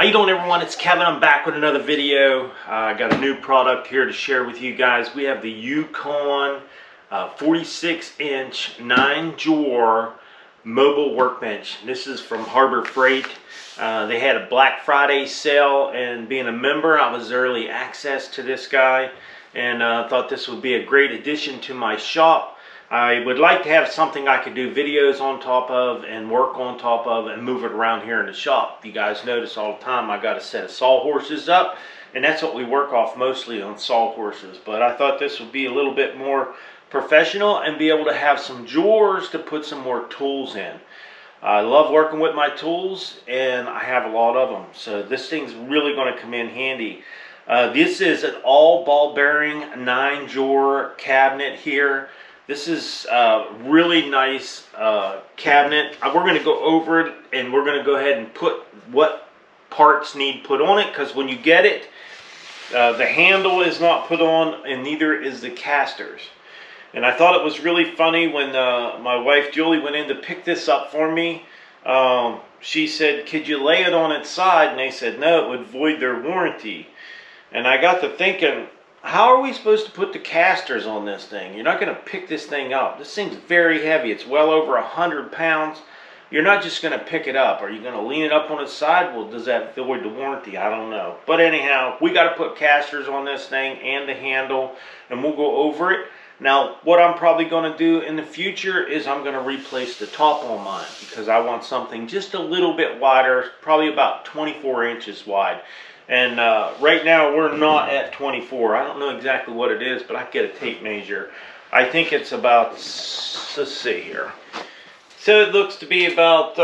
How you doing, everyone? It's Kevin. I'm back with another video. I got a new product here to share with you guys. We have the Yukon 46-inch 9-drawer mobile workbench. This is from Harbor Freight. They had a Black Friday sale, and being a member, I was early access to this guy, and thought this would be a great addition to my shop. I would like to have something I could do videos on top of and work on top of and move it around here in the shop. You guys notice all the time I got a set of sawhorses up, and that's what we work off mostly, on sawhorses. But I thought this would be a little bit more professional and be able to have some drawers to put some more tools in. I love working with my tools, and I have a lot of them, so this thing's really going to come in handy. This is an all ball bearing 9-drawer cabinet here. This is a really nice cabinet. We're going to go over it, and we're going to go ahead and put what parts need put on it, because when you get it, the handle is not put on, and neither is the casters. And I thought it was really funny when my wife Julie went in to pick this up for me. She said, "Could you lay it on its side?" And they said, "No, it would void their warranty." And I got to thinking, how are we supposed to put the casters on this thing? You're not going to pick this thing up. This thing's very heavy. It's well over 100 pounds. You're not just going to pick it up. Are you going to lean it up on its side? Well, does that void the warranty? I don't know. But anyhow, we got to put casters on this thing and the handle, and we'll go over it. Now, what I'm probably going to do in the future is I'm going to replace the top on mine, because I want something just a little bit wider, probably about 24 inches wide. And right now we're not at 24. I don't know exactly what it is, but I get a tape measure. I think it's about, let's see here. So it looks to be about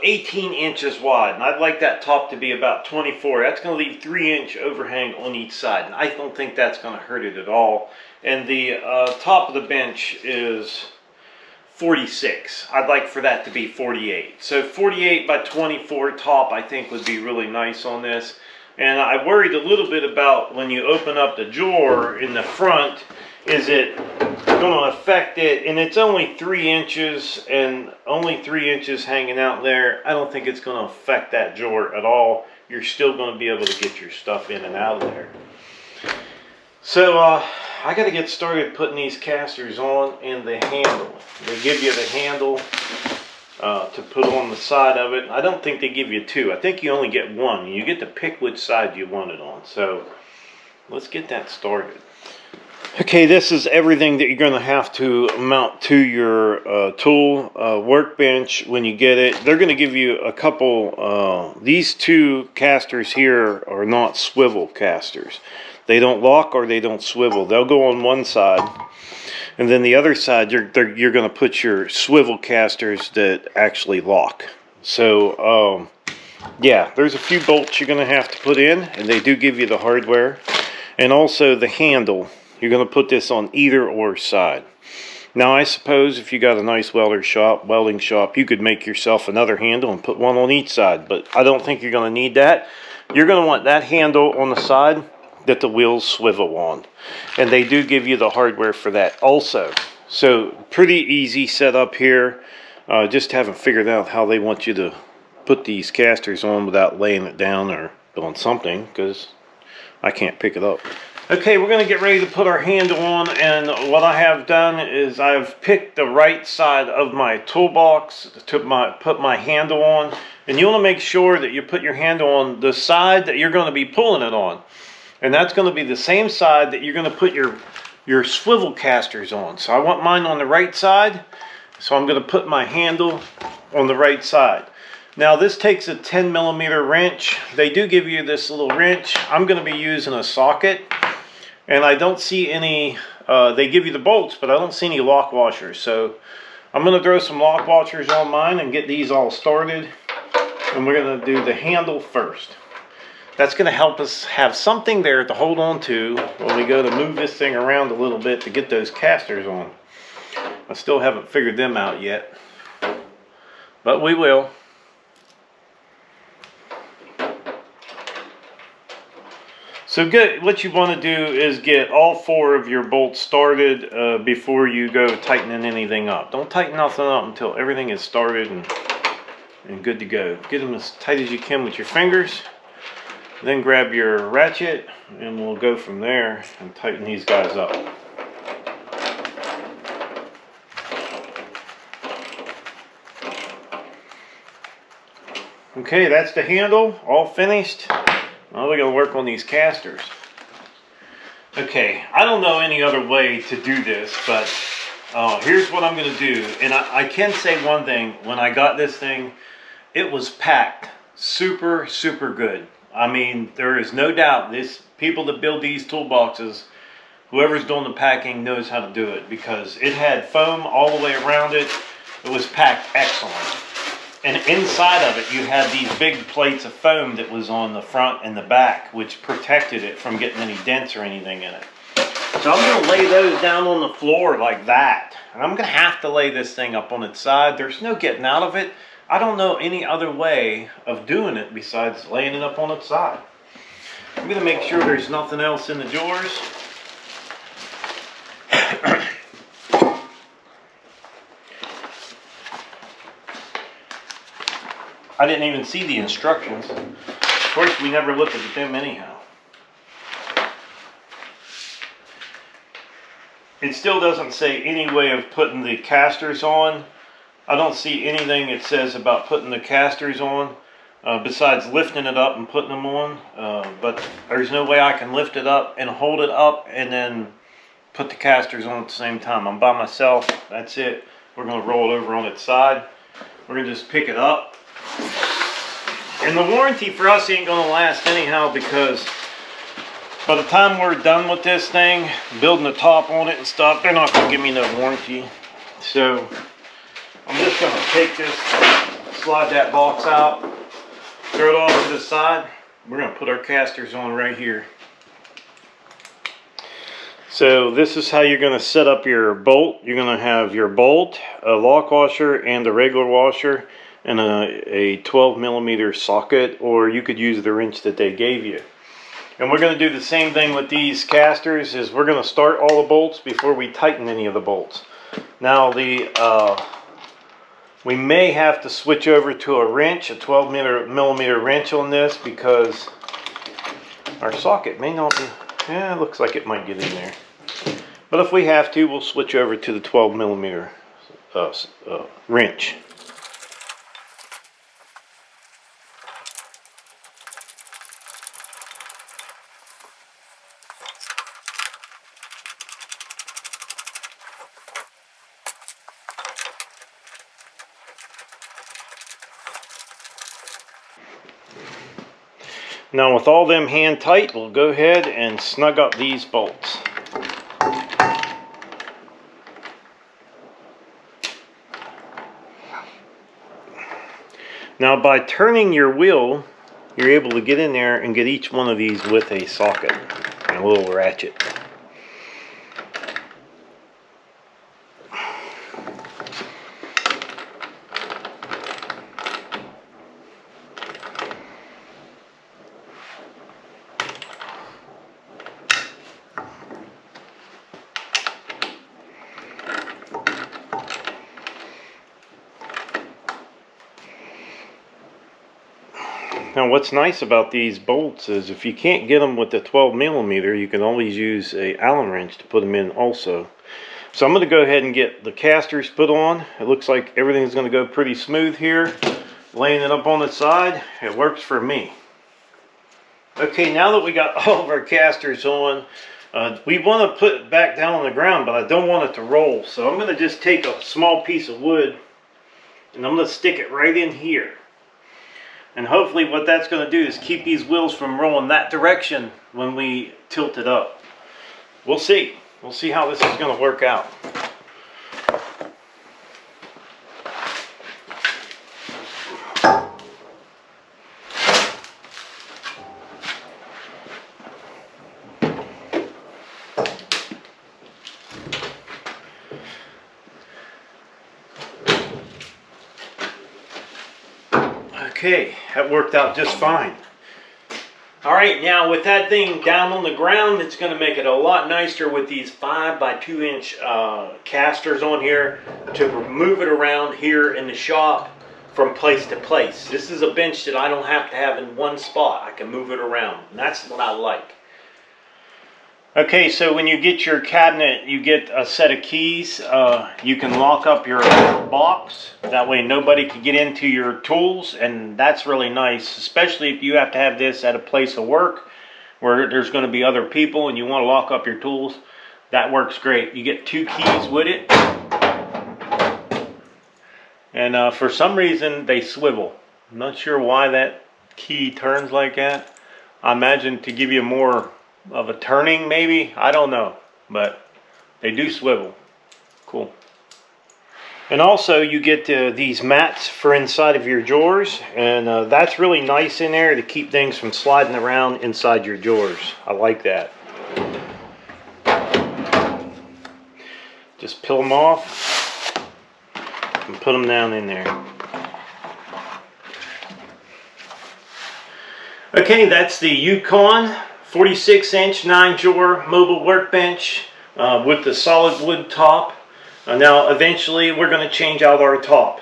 18 inches wide, and I'd like that top to be about 24. That's going to leave 3-inch overhang on each side, and I don't think that's going to hurt it at all. And the top of the bench is 46. I'd like for that to be 48. So 48 by 24 top, I think, would be really nice on this. And I worried a little bit about when you open up the drawer in the front, is it going to affect it? And it's only 3 inches, and only 3 inches hanging out there. I don't think it's going to affect that drawer at all. You're still going to be able to get your stuff in and out of there. So I got to get started putting these casters on, and the handle. They give you the handle to put on the side of it. I don't think they give you two. I think you only get one. You get to pick which side you want it on. So let's get that started. Okay, this is everything that you're going to have to mount to your tool workbench when you get it. They're going to give you a couple. These two casters here are not swivel casters. They don't lock or they don't swivel. They'll go on one side, and then the other side you're going to put your swivel casters that actually lock. So yeah, there's a few bolts you're going to have to put in, and they do give you the hardware. And also the handle, you're going to put this on either or side. Now I suppose if you got a nice welding shop, you could make yourself another handle and put one on each side, but I don't think you're going to need that. You're going to want that handle on the side that the wheels swivel on, and they do give you the hardware for that also. So pretty easy setup here. Just haven't figured out how they want you to put these casters on without laying it down or doing something, because I can't pick it up. Okay, we're going to get ready to put our handle on, and what I have done is I've picked the right side of my toolbox to put my handle on, and you want to make sure that you put your handle on the side that you're going to be pulling it on. And that's going to be the same side that you're going to put your swivel casters on. So I want mine on the right side, so I'm going to put my handle on the right side. Now this takes a 10mm wrench. They do give you this little wrench. I'm going to be using a socket, and I don't see any, they give you the bolts, but I don't see any lock washers. So I'm going to throw some lock washers on mine and get these all started, and we're going to do the handle first. That's going to help us have something there to hold on to when we go to move this thing around a little bit to get those casters on. I still haven't figured them out yet, but we will. So what you want to do is get all 4 of your bolts started before you go tightening anything up. Don't tighten nothing up until everything is started and good to go. Get them as tight as you can with your fingers. Then grab your ratchet and we'll go from there and tighten these guys up. Okay, that's the handle, all finished. Now we're gonna work on these casters. Okay, I don't know any other way to do this, but here's what I'm gonna do. And I can say one thing, when I got this thing, it was packed super, super good. I mean, there is no doubt this people that build these toolboxes, whoever's doing the packing knows how to do it, because it had foam all the way around it. It was packed excellent. And inside of it, you had these big plates of foam that was on the front and the back, which protected it from getting any dents or anything in it. So I'm going to lay those down on the floor like that. And I'm going to have to lay this thing up on its side. There's no getting out of it. I don't know any other way of doing it besides laying it up on its side. I'm going to make sure there's nothing else in the drawers. I didn't even see the instructions. Of course, we never looked at them anyhow. It still doesn't say any way of putting the casters on. I don't see anything it says about putting the casters on besides lifting it up and putting them on. But there's no way I can lift it up and hold it up and then put the casters on at the same time. I'm by myself. That's it. We're going to roll it over on its side. We're going to just pick it up. And the warranty for us ain't going to last anyhow, because by the time we're done with this thing, building the top on it and stuff, they're not going to give me no warranty. So I'm just going to take this, slide that box out, throw it off to the side. We're going to put our casters on right here. So this is how you're going to set up your bolt. You're going to have your bolt, a lock washer, and a regular washer, and a 12mm socket, or you could use the wrench that they gave you. And we're going to do the same thing with these casters. Is we're going to start all the bolts before we tighten any of the bolts. Now we may have to switch over to a wrench, a 12mm wrench on this, because our socket may not be, yeah, it looks like it might get in there. But if we have to, we'll switch over to the 12mm wrench. Now with all them hand tight, we'll go ahead and snug up these bolts. Now by turning your wheel, you're able to get in there and get each one of these with a socket and a little ratchet. Now what's nice about these bolts is if you can't get them with the 12mm, you can always use a Allen wrench to put them in also. So I'm going to go ahead and get the casters put on. It looks like everything's going to go pretty smooth here. Laying it up on the side, it works for me. Okay, now that we got all of our casters on, we want to put it back down on the ground, but I don't want it to roll. So I'm going to just take a small piece of wood and I'm going to stick it right in here. And hopefully what that's going to do is keep these wheels from rolling that direction when we tilt it up. We'll see. We'll see how this is going to work out. Okay, that worked out just fine. Alright, now with that thing down on the ground, it's going to make it a lot nicer with these 5 by 2 inch casters on here to move it around here in the shop from place to place. This is a bench that I don't have to have in one spot. I can move it around, and that's what I like. Okay, so when you get your cabinet, you get a set of keys. You can lock up your box. That way nobody can get into your tools, and that's really nice, especially if you have to have this at a place of work where there's going to be other people and you want to lock up your tools. That works great. You get 2 keys with it. And for some reason, they swivel. I'm not sure why that key turns like that. I imagine to give you more of a turning, maybe. I don't know. But they do swivel. Cool. And also, you get these mats for inside of your drawers. And that's really nice in there to keep things from sliding around inside your drawers. I like that. Just peel them off and put them down in there. Okay, that's the Yukon 46-inch 9-drawer mobile workbench with the solid wood top. Now, eventually, we're going to change out our top.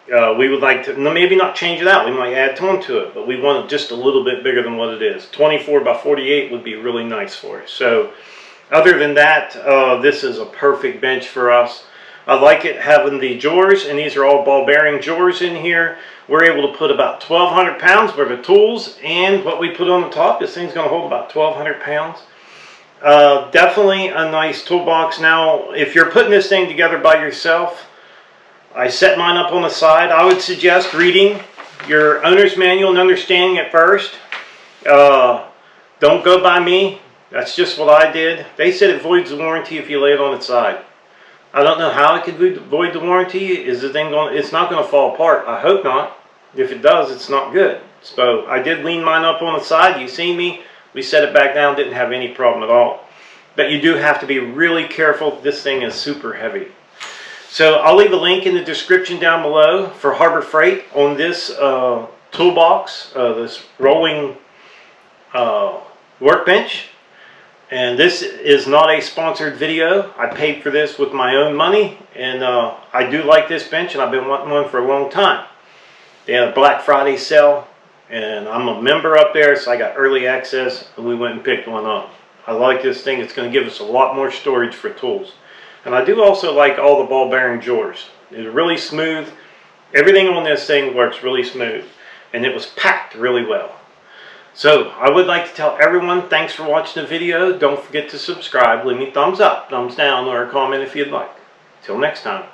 We would like to, maybe not change it out. We might add tone to it, but we want it just a little bit bigger than what it is. 24 by 48 would be really nice for us. So, other than that, this is a perfect bench for us. I like it having the drawers, and these are all ball bearing drawers in here. We're able to put about 1,200 pounds worth of tools, and what we put on the top, this thing's going to hold about 1,200 pounds. Definitely a nice toolbox. Now, if you're putting this thing together by yourself, I set mine up on the side. I would suggest reading your owner's manual and understanding it first. Don't go by me. That's just what I did. They said it voids the warranty if you lay it on its side. I don't know how it could void the warranty. Is the thing going? It's not going to fall apart. I hope not. If it does, it's not good. So I did lean mine up on the side. You see me. We set it back down. Didn't have any problem at all. But you do have to be really careful. This thing is super heavy. So I'll leave a link in the description down below for Harbor Freight on this toolbox, this rolling workbench. And this is not a sponsored video. I paid for this with my own money, and I do like this bench, and I've been wanting one for a long time. They had a Black Friday sale, and I'm a member up there, so I got early access, and we went and picked one up. I like this thing. It's going to give us a lot more storage for tools. And I do also like all the ball bearing drawers. It's really smooth. Everything on this thing works really smooth, and it was packed really well. So, I would like to tell everyone, thanks for watching the video. Don't forget to subscribe. Leave me a thumbs up, thumbs down, or a comment if you'd like. Till next time.